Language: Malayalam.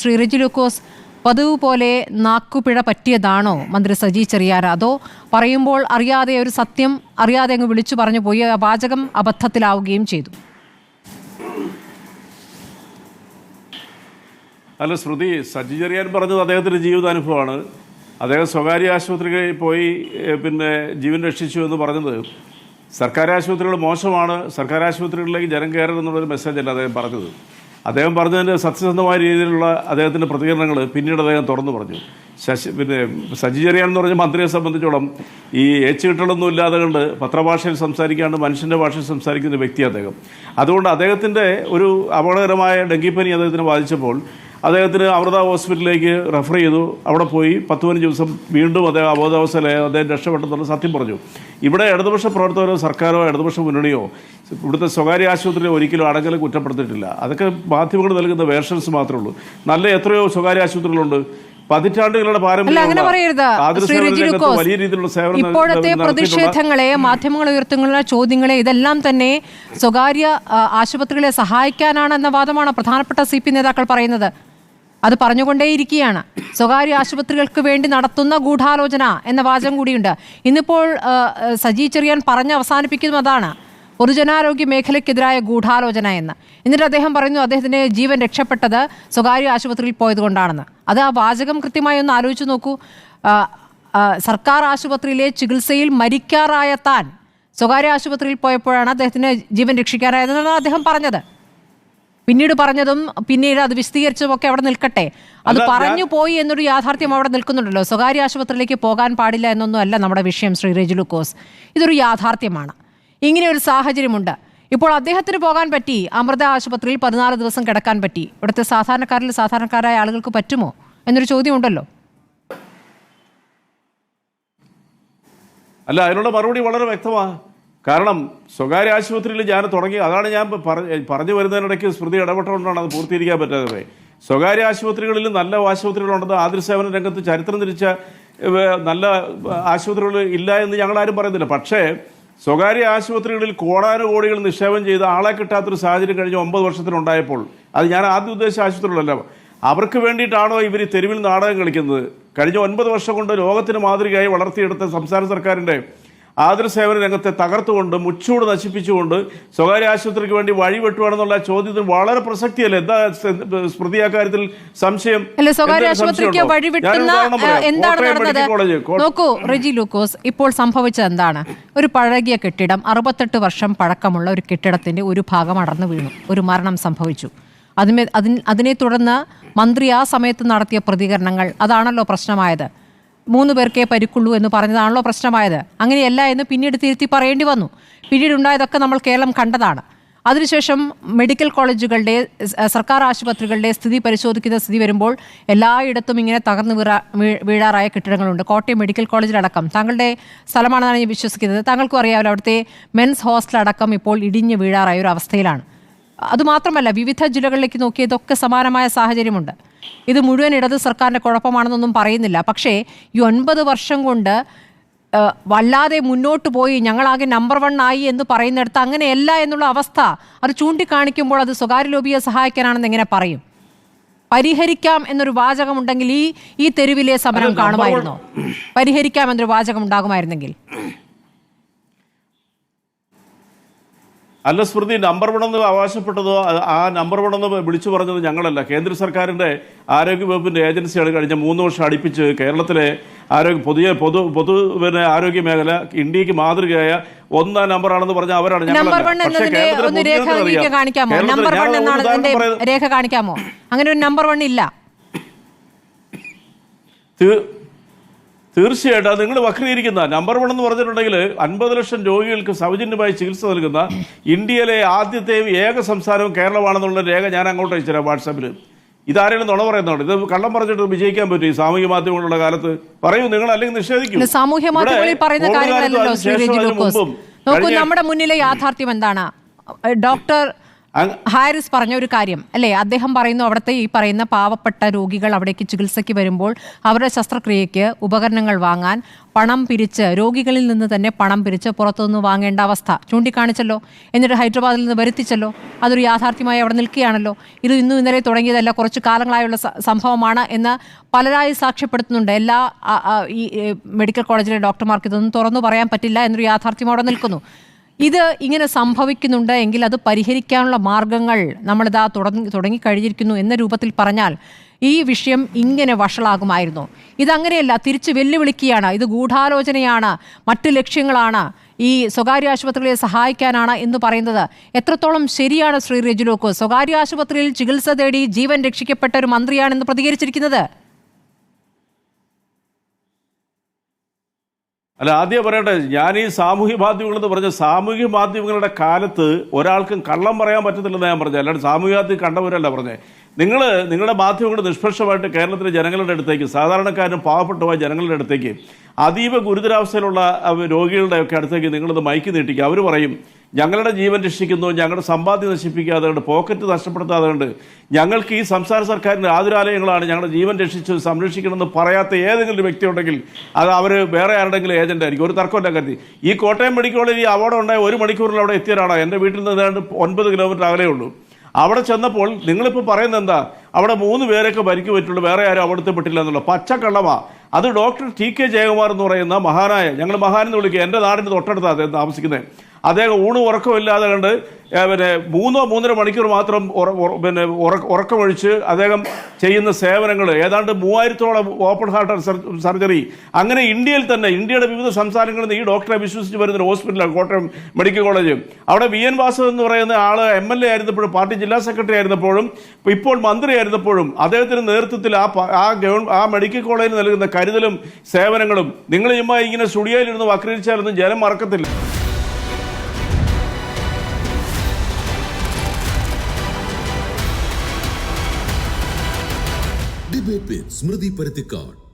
ശ്രീ റെജി ലൂക്കോസ്, പതിവ് പോലെ നാക്കുപിഴ പറ്റിയതാണോ മന്ത്രി സജി ചെറിയാൻ? അതോ പറയുമ്പോൾ അറിയാതെ ഒരു സത്യം അറിയാതെ അങ്ങ് വിളിച്ചു പറഞ്ഞു പോയി, ആ വാചകം അബദ്ധത്തിലാവുകയും ചെയ്തു? അല്ല ശ്രുതി, സജി ചെറിയാൻ പറഞ്ഞത് അദ്ദേഹത്തിൻ്റെ ജീവിതാനുഭവമാണ്. അദ്ദേഹം സ്വകാര്യ ആശുപത്രിയിൽ പോയി ജീവൻ രക്ഷിച്ചു എന്ന് പറഞ്ഞത് സർക്കാർ ആശുപത്രികൾ മോശമാണ്, സർക്കാർ ആശുപത്രികളിലേക്ക് ജനം കയറരുതെന്നുള്ളൊരു മെസ്സേജല്ല അദ്ദേഹം പറഞ്ഞത്. അദ്ദേഹം പറഞ്ഞതിൻ്റെ സത്യസന്ധമായ രീതിയിലുള്ള അദ്ദേഹത്തിൻ്റെ പ്രതികരണങ്ങൾ പിന്നീട് അദ്ദേഹം തുറന്നു പറഞ്ഞു. സജി ചെറിയാൻ എന്ന് പറഞ്ഞ മന്ത്രിയെ സംബന്ധിച്ചോളം ഈ ഏച്ചുകെട്ടുകളൊന്നും ഇല്ലാതെ കൊണ്ട് പത്രഭാഷയിൽ സംസാരിക്കാണ്ട് മനുഷ്യൻ്റെ ഭാഷയിൽ സംസാരിക്കുന്ന വ്യക്തി അദ്ദേഹം. അതുകൊണ്ട് അദ്ദേഹത്തിൻ്റെ ഒരു അപകടകരമായ ഡെങ്കിപ്പനി അദ്ദേഹത്തിന് ബാധിച്ചപ്പോൾ അദ്ദേഹത്തിന് അമൃത ഹോസ്പിറ്റലിലേക്ക് റെഫർ ചെയ്തു. അവിടെ പോയി 10-15 ദിവസം വീണ്ടും അദ്ദേഹം അബോധാവസ്ഥയിലായി അദ്ദേഹം രക്ഷപ്പെട്ടെന്നുള്ള സത്യം പറഞ്ഞു. ഇവിടെ ഇടതുപക്ഷ പ്രവർത്തകരോ സർക്കാരോ ഇടതുപക്ഷ മുന്നണിയോ ഇവിടുത്തെ സ്വകാര്യ ആശുപത്രിയെ ഒരിക്കലും അടങ്കലും കുറ്റപ്പെടുത്തിയിട്ടില്ല. അതൊക്കെ മാധ്യമങ്ങൾ നൽകുന്ന വേർഷൻസ് മാത്രമേ ഉള്ളൂ. നല്ല എത്രയോ സ്വകാര്യ ആശുപത്രികളുണ്ട്, പതിറ്റാണ്ടുകളുടെ വലിയ രീതിയിലുള്ള സേവനം. ഇപ്പോഴത്തെ പ്രതിഷേധങ്ങളെ, മാധ്യമങ്ങൾ ഉയർത്തുന്ന ചോദ്യങ്ങളെ ഇതെല്ലാം തന്നെ സ്വകാര്യ ആശുപത്രികളെ സഹായിക്കാനാണെന്ന വാദമാണ് പ്രധാനപ്പെട്ട CP നേതാക്കൾ പറയുന്നത്. അത് പറഞ്ഞുകൊണ്ടേയിരിക്കുകയാണ്. സ്വകാര്യ ആശുപത്രികൾക്ക് വേണ്ടി നടത്തുന്ന ഗൂഢാലോചന എന്ന വാചകം കൂടിയുണ്ട്. ഇന്നിപ്പോൾ സജി ചെറിയാൻ പറഞ്ഞ് അവസാനിപ്പിക്കുന്നതാണ് പൊതുജനാരോഗ്യ മേഖലയ്ക്കെതിരായ ഗൂഢാലോചന എന്ന്. എന്നിട്ട് അദ്ദേഹം പറയുന്നു അദ്ദേഹത്തിന് ജീവൻ രക്ഷപ്പെട്ടത് സ്വകാര്യ ആശുപത്രിയിൽ പോയതുകൊണ്ടാണെന്ന്. അത് ആ വാചകം കൃത്യമായി ഒന്ന് ആലോചിച്ച് നോക്കൂ. സർക്കാർ ആശുപത്രിയിലെ ചികിത്സയിൽ മരിക്കാറായ താൻ സ്വകാര്യ ആശുപത്രിയിൽ പോയപ്പോഴാണ് അദ്ദേഹത്തിന് ജീവൻ രക്ഷിക്കാനായതെന്നാണ് അദ്ദേഹം പറഞ്ഞത്. പിന്നീട് പറഞ്ഞതും പിന്നീട് അത് വിശദീകരിച്ചതുമൊക്കെ അവിടെ നിൽക്കട്ടെ. അത് പറഞ്ഞു പോയി എന്നൊരു യാഥാർത്ഥ്യം അവിടെ നിൽക്കുന്നുണ്ടല്ലോ. സ്വകാര്യ ആശുപത്രിയിലേക്ക് പോകാൻ പാടില്ല എന്നൊന്നും അല്ല നമ്മുടെ വിഷയം ശ്രീ റെജി ലൂക്കോസ്. ഇതൊരു യാഥാർത്ഥ്യമാണ്. ഇങ്ങനെ ഒരു സാഹചര്യമുണ്ട്. ഇപ്പോൾ അദ്ദേഹത്തിന് പോകാൻ പറ്റി, അമൃത ആശുപത്രിയിൽ 14 ദിവസം കിടക്കാൻ പറ്റി. ഇവിടുത്തെ സാധാരണക്കാരായ ആളുകൾക്ക് പറ്റുമോ എന്നൊരു ചോദ്യമുണ്ടല്ലോ. അല്ല, അതിനുള്ള മറുപടി വളരെ വ്യക്തമാണ്. കാരണം സ്വകാര്യ ആശുപത്രിയിൽ ഞാൻ തുടങ്ങി, അതാണ് ഞാൻ പറഞ്ഞു വരുന്നതിനിടയ്ക്ക് സ്മൃതി ഇടപെട്ടുകൊണ്ടാണ് അത് പൂർത്തീകരിക്കാൻ പറ്റാതെ. സ്വകാര്യ ആശുപത്രികളിൽ നല്ല ആശുപത്രികളുണ്ടെന്ന് ആതുരസേവന രംഗത്ത് ചരിത്രം തിരിച്ച നല്ല ആശുപത്രികൾ ഇല്ല എന്ന് ഞങ്ങളാരും പറയുന്നില്ല. പക്ഷേ സ്വകാര്യ ആശുപത്രികളിൽ കോടാനുകോടികൾ നിക്ഷേപം ചെയ്ത് ആളെ കിട്ടാത്തൊരു സാഹചര്യം കഴിഞ്ഞ 9 വർഷത്തിനുണ്ടായപ്പോൾ, അത് ഞാൻ ആദ്യം ഉദ്ദേശിച്ച ആശുപത്രികളല്ല, അവർക്ക് വേണ്ടിയിട്ടാണോ ഇവർ തെരുവിൽ നാടകം കളിക്കുന്നത്? കഴിഞ്ഞ 9 വർഷം കൊണ്ട് ലോകത്തിന് മാതൃകയായി വളർത്തിയെടുത്ത സംസ്ഥാന സർക്കാരിൻ്റെ ആതുരസേവന രംഗത്തെ തകർത്തുകൊണ്ട് മുച്ചൂട് നശിപ്പിച്ചുകൊണ്ട് സ്വകാര്യ ആശുപത്രിക്ക് വേണ്ടി വഴിവെട്ടുവാണെന്നുള്ള ചോദ്യത്തിന് വളരെ പ്രസക്തിയല്ലേ? എന്താ സ്മൃതി ആ കാര്യത്തിൽ സംശയം? നോക്കൂ റെജി ലൂക്കോസ്, ഇപ്പോൾ സംഭവിച്ചത് എന്താണ്? ഒരു പഴകിയ കെട്ടിടം, 68 വർഷം പഴക്കമുള്ള ഒരു കെട്ടിടത്തിന്റെ ഒരു ഭാഗം അടർന്നു വീണു, ഒരു മരണം സംഭവിച്ചു. അതിനെ തുടർന്ന് മന്ത്രി ആ സമയത്ത് നടത്തിയ പ്രതികരണങ്ങൾ, അതാണല്ലോ പ്രശ്നമായത്. 3 പേർക്കേ പരിക്കുള്ളൂ എന്ന് പറഞ്ഞതാണല്ലോ പ്രശ്നമായത്. അങ്ങനെയല്ല എന്ന് പിന്നീട് തിരുത്തി പറയേണ്ടി വന്നു. പിന്നീട് ഉണ്ടായതൊക്കെ നമ്മൾ കേരളം കണ്ടതാണ്. അതിനുശേഷം മെഡിക്കൽ കോളേജുകളുടെ, സർക്കാർ ആശുപത്രികളുടെ സ്ഥിതി പരിശോധിക്കുന്ന സ്ഥിതി വരുമ്പോൾ എല്ലായിടത്തും ഇങ്ങനെ തകർന്നു വീഴാറായ കെട്ടിടങ്ങളുണ്ട്. കോട്ടയം മെഡിക്കൽ കോളേജിലടക്കം, താങ്കളുടെ സ്ഥലമാണെന്നാണ് ഞാൻ വിശ്വസിക്കുന്നത്, താങ്കൾക്കും അറിയാമല്ലോ, അവിടുത്തെ മെൻസ് ഹോസ്റ്റലടക്കം ഇപ്പോൾ ഇടിഞ്ഞ് വീഴാറായ ഒരു അവസ്ഥയിലാണ്. അതുമാത്രമല്ല, വിവിധ ജില്ലകളിലേക്ക് നോക്കിയതൊക്കെ സമാനമായ സാഹചര്യമുണ്ട്. ഇത് മുഴുവൻ ഇടത് സർക്കാരിൻ്റെ കുഴപ്പമാണെന്നൊന്നും പറയുന്നില്ല. പക്ഷേ ഈ 9 വർഷം കൊണ്ട് വല്ലാതെ മുന്നോട്ട് പോയി, ഞങ്ങളാകെ നമ്പർ 1 ആയി എന്ന് പറയുന്നിടത്ത് അങ്ങനെയല്ല എന്നുള്ള അവസ്ഥ അത് ചൂണ്ടിക്കാണിക്കുമ്പോൾ അത് സ്വകാര്യ ലോബിയെ സഹായിക്കാനാണെന്ന് എങ്ങനെ പറയും? പരിഹരിക്കാം എന്നൊരു വാചകമുണ്ടെങ്കിൽ ഈ തെരുവിലെ സമരം കാണുമായിരുന്നോ? പരിഹരിക്കാം എന്നൊരു വാചകം ഉണ്ടാകുമായിരുന്നെങ്കിൽ. അല്ല സ്മൃതി, നമ്പർ 1 എന്ന് അവകാശപ്പെട്ടതോ ആ നമ്പർ 1 എന്ന് വിളിച്ചു പറഞ്ഞത് ഞങ്ങളല്ല, കേന്ദ്ര സർക്കാരിൻ്റെ ആരോഗ്യ വകുപ്പിൻ്റെ ഏജൻസിയാണ് കഴിഞ്ഞ 3 വർഷം അടുപ്പിച്ച് കേരളത്തിലെ പൊതു ആരോഗ്യ മേഖല ഇന്ത്യക്ക് മാതൃകയായ 1 നമ്പറാണെന്ന് പറഞ്ഞ അവരാണ്. രേഖ കാണിക്കാമോ? അങ്ങനെ ഒരു നമ്പർ 1 ഇല്ല. തീർച്ചയായിട്ടും അത് നിങ്ങൾ വക്രീകരിക്കുന്ന നമ്പർ 1 എന്ന് പറഞ്ഞിട്ടുണ്ടെങ്കിൽ 50 ലക്ഷം രോഗികൾക്ക് സൗജന്യമായി ചികിത്സ നൽകുന്ന ഇന്ത്യയിലെ ആദ്യത്തെയും ഏക സംസ്ഥാനവും കേരളമാണെന്നുള്ള രേഖ ഞാൻ അങ്ങോട്ട് അയച്ചുതരാം വാട്സാപ്പിൽ. ഇതാരെങ്കിലും നുണ പറയുന്നുണ്ട്? ഇത് കള്ളം പറഞ്ഞിട്ട് വിജയിക്കാൻ പറ്റും ഈ സാമൂഹ്യ മാധ്യമങ്ങളുടെ കാലത്ത്? പറയൂ നിങ്ങൾ, അല്ലെങ്കിൽ നിഷേധിക്കും. സാമൂഹ്യ മാധ്യമങ്ങളിൽ പറയുന്ന കാര്യങ്ങളല്ലോ ശ്രീ റെജി ലൂക്കോസ്. നോക്കൂ, നമ്മുടെ മുന്നിലെ യാഥാർത്ഥ്യം എന്താണ്? ഡോക്ടർ ഹാരിസ് പറഞ്ഞ ഒരു കാര്യം അല്ലേ, അദ്ദേഹം പറയുന്നു അവിടുത്തെ ഈ പറയുന്ന പാവപ്പെട്ട രോഗികൾ അവിടേക്ക് ചികിത്സയ്ക്ക് വരുമ്പോൾ അവരുടെ ശസ്ത്രക്രിയയ്ക്ക് ഉപകരണങ്ങൾ വാങ്ങാൻ പണം പിരിച്ച്, രോഗികളിൽ നിന്ന് തന്നെ പണം പിരിച്ച് പുറത്തുനിന്ന് വാങ്ങേണ്ട അവസ്ഥ ചൂണ്ടിക്കാണിച്ചല്ലോ. എന്നിട്ട് ഹൈദരാബാദിൽ നിന്ന് വരുത്തിച്ചല്ലോ. അതൊരു യാഥാർത്ഥ്യമായി അവിടെ നിൽക്കുകയാണല്ലോ. ഇത് ഇന്നും ഇന്നലെ തുടങ്ങിയതല്ല, കുറച്ച് കാലങ്ങളായുള്ള സംഭവമാണ് എന്ന് പലരായി സാക്ഷ്യപ്പെടുത്തുന്നുണ്ട്. എല്ലാ ഈ മെഡിക്കൽ കോളേജിലെ ഡോക്ടർമാർക്ക് ഇതൊന്നും തുറന്നു പറയാൻ പറ്റില്ല എന്നൊരു യാഥാർത്ഥ്യം അവിടെ നിൽക്കുന്നു. ഇത് ഇങ്ങനെ സംഭവിക്കുന്നുണ്ട് എങ്കിൽ അത് പരിഹരിക്കാനുള്ള മാർഗങ്ങൾ നമ്മളിതാ തുടങ്ങിക്കഴിഞ്ഞിരിക്കുന്നു എന്ന രൂപത്തിൽ പറഞ്ഞാൽ ഈ വിഷയം ഇങ്ങനെ വഷളാകുമായിരുന്നു. ഇതങ്ങനെയല്ല, തിരിച്ച് വെല്ലുവിളിക്കുകയാണ്. ഇത് ഗൂഢാലോചനയാണ്, മറ്റ് ലക്ഷ്യങ്ങളാണ്, ഈ സ്വകാര്യ ആശുപത്രികളെ സഹായിക്കാനാണ് എന്ന് പറയുന്നത് എത്രത്തോളം ശരിയാണ്? ശ്രീ റെജുലോക്ക്, സ്വകാര്യ ആശുപത്രിയിൽ ചികിത്സ തേടി ജീവൻ രക്ഷിക്കപ്പെട്ട ഒരു മന്ത്രിയാണെന്ന് പ്രതികരിച്ചിരിക്കുന്നത്. അല്ല, ആദ്യം പറയട്ടെ, ഞാൻ ഈ സാമൂഹ്യ മാധ്യമങ്ങളെന്ന് പറഞ്ഞ സാമൂഹ്യ മാധ്യമങ്ങളുടെ കാലത്ത് ഒരാൾക്കും കള്ളം പറയാൻ പറ്റത്തില്ലെന്ന് ഞാൻ പറഞ്ഞത്. അല്ലാണ്ട് സാമൂഹ്യ മാധ്യമം കണ്ടവരല്ല പറഞ്ഞത്. നിങ്ങളുടെ മാധ്യമങ്ങൾ നിഷ്പക്ഷമായിട്ട് കേരളത്തിലെ ജനങ്ങളുടെ അടുത്തേക്ക്, സാധാരണക്കാരും പാവപ്പെട്ടമായ ജനങ്ങളുടെ അടുത്തേക്ക്, അതീവ ഗുരുതരാവസ്ഥയിലുള്ള രോഗികളുടെ ഒക്കെ അടുത്തേക്ക് നിങ്ങളിത് മൈക്ക് നീട്ടിക്കുക. അവർ പറയും ഞങ്ങളുടെ ജീവൻ രക്ഷിക്കുന്നു, ഞങ്ങളുടെ സമ്പാദ്യം നശിപ്പിക്കാതെ കൊണ്ട്, പോക്കറ്റ് നഷ്ടപ്പെടുത്താതെ കൊണ്ട്, ഞങ്ങൾക്ക് ഈ സംസ്ഥാന സർക്കാരിൻ്റെ ആതുരാലയങ്ങളാണ് ഞങ്ങളുടെ ജീവൻ രക്ഷിച്ച് സംരക്ഷിക്കണമെന്ന് പറയാത്ത ഏതെങ്കിലും വ്യക്തി ഉണ്ടെങ്കിൽ അത് അവർ വേറെ ആരുടെങ്കിലും ഏജന്റ് ആയിരിക്കും. ഒരു തർക്കമില്ല കരുതി. ഈ കോട്ടയം മെഡിക്കൽ കോളേജിൽ ഈ അപകടം ഉണ്ടായ 1 മണിക്കൂറിൽ അവിടെ എത്തിയതാണ്. എൻ്റെ വീട്ടിൽ നിന്ന് ഏതാണ്ട് 9 കിലോമീറ്റർ അകലേ ഉള്ളൂ. അവിടെ ചെന്നപ്പോൾ നിങ്ങളിപ്പോൾ പറയുന്നത് എന്താ, അവിടെ 3 പേരൊക്കെ പരിക്ക് പറ്റുള്ളൂ, വേറെ ആരും അവിടുത്തെ പെട്ടില്ല എന്നുള്ള പച്ചക്കള്ളമാണ്. അത് ഡോക്ടർ TK ജയകുമാർ എന്ന് പറയുന്ന മഹാനായ, ഞങ്ങൾ മഹാനെന്ന് വിളിക്കുക, എൻ്റെ നാടിൻ്റെ തൊട്ടടുത്താണ് അദ്ദേഹം താമസിക്കുന്നത്. അദ്ദേഹം ഊണ് ഉറക്കമില്ലാതെ കണ്ട് 3-3.5 മണിക്കൂർ മാത്രം ഉറക്കമൊഴിച്ച് അദ്ദേഹം ചെയ്യുന്ന സേവനങ്ങൾ, ഏതാണ്ട് 3000-ഓളം ഓപ്പൺ ഹാർട്ട് സർജറി, അങ്ങനെ ഇന്ത്യയിൽ തന്നെ, ഇന്ത്യയുടെ വിവിധ സംസ്ഥാനങ്ങളിൽ നിന്ന് ഈ ഡോക്ടറെ വിശ്വസിച്ച് വരുന്ന ഹോസ്പിറ്റലാണ് കോട്ടയം മെഡിക്കൽ കോളേജ്. അവിടെ VN വാസവൻ എന്ന് പറയുന്ന ആൾ MLA ആയിരുന്നപ്പോഴും പാർട്ടി ജില്ലാ സെക്രട്ടറി ആയിരുന്നപ്പോഴും ഇപ്പോൾ മന്ത്രിയായിരുന്നപ്പോഴും അദ്ദേഹത്തിന്റെ നേതൃത്വത്തിൽ ആ മെഡിക്കൽ കോളേജിന് നൽകുന്ന കരുതലും സേവനങ്ങളും നിങ്ങൾ ഇങ്ങനെ സ്റ്റുഡിയോയിലിരുന്ന് വക്രീകരിച്ചാലൊന്നും ജനം മറക്കത്തില്ല. Debate with Smriti Parithikar.